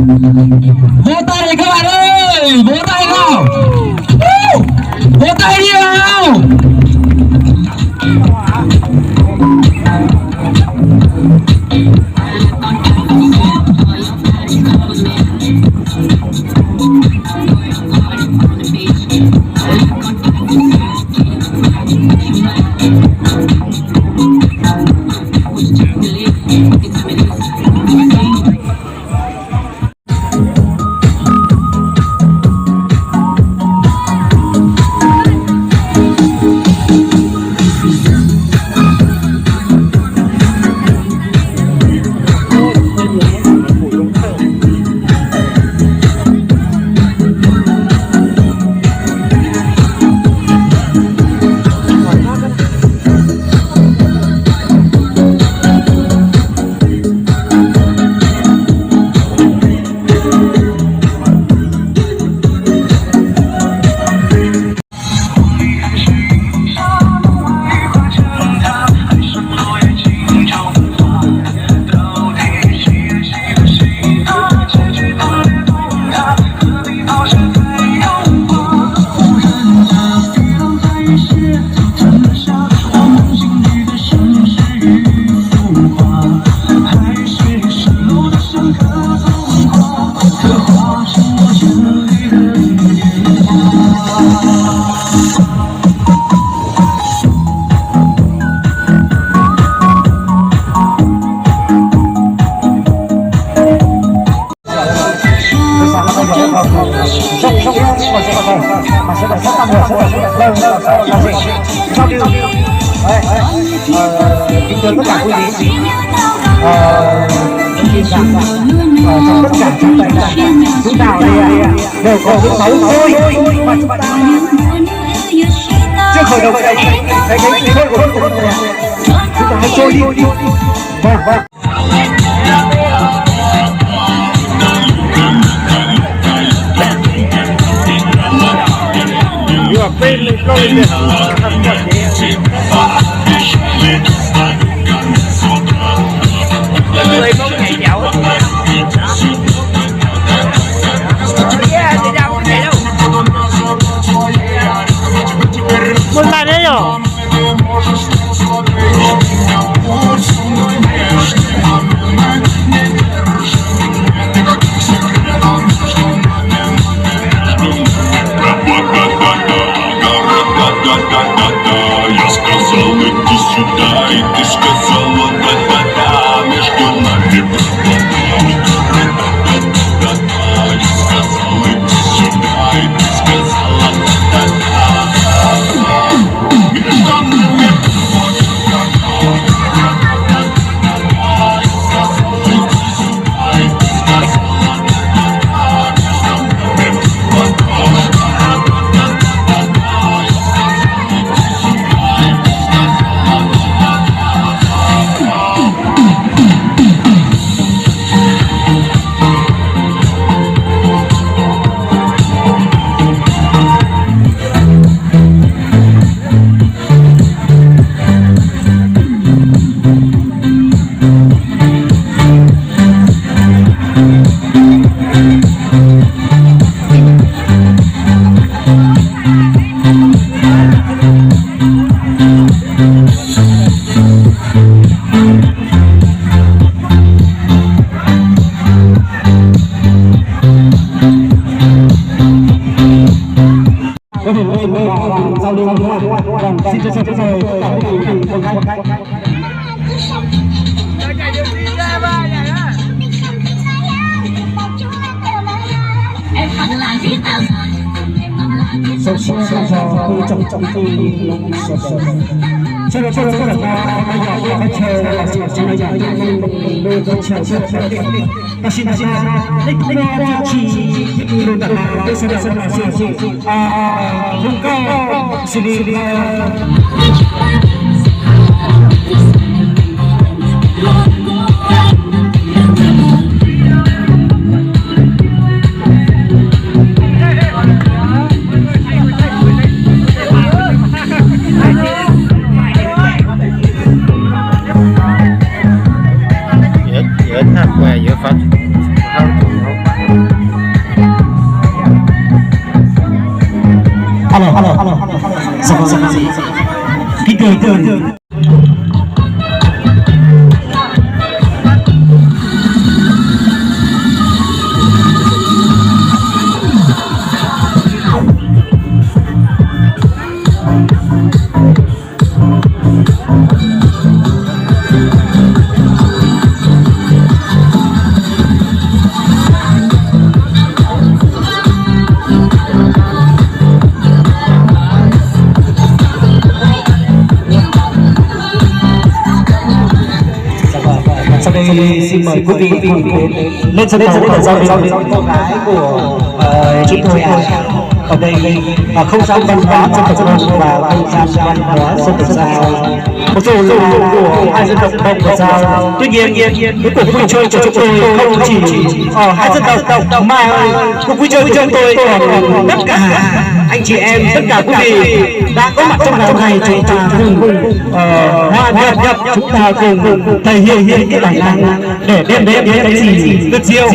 vỗ tay này các bạn ơi, vỗ tay nào, vỗ tay đi nào. Kính thưa tất cả quý vị, tin rằng trong tất cả chúng ta ở đây đều có cái máu thôi mà chúng ta chưa khởi đầu cái thôi của chúng ta hãy trôi đi. Vâng. You are feeling slowly người có ngày dạo thì đâu có ngày đâu muốn lại đấy rồi Я сказал, иди сюда, и ты сказала, да-да-да, между нами я сказал, иди сюда, и ты сказала, да-да-да, между нами giao lưu xin trân trọng mời tất cả quý vị cùng khách. Sâu sâu gió trong tư lung sờ sờ. Cho nó có được bây giờ có chờ là chỉ cho bây giờ mình đưa có chờ ta xin ra lịch qua chỉ đưa đặt cái sẽ là gì không có xử lý giữa tham quan giữa phát kính thưa sau đây xin mời quý vị lên sân khấu để giao lưu cô gái của chúng tôi ở đây không gian văn hóa dân tộc Mông và không gian văn hóa dân tộc Dao. Mặc dù là của hai dân tộc Mông và Dao, tuy nhiên cái cuộc vui chơi của chúng tôi không chỉ ở hai dân tộc mà cuộc vui chơi của chúng tôi còn tất cả anh chị em, tất cả quý vị đã có mặt trong ngày hôm nay. Chúng ta cùng hòa nhập, chúng ta cùng thể hiện những cái bản năng để đem đến cái gì rất riêng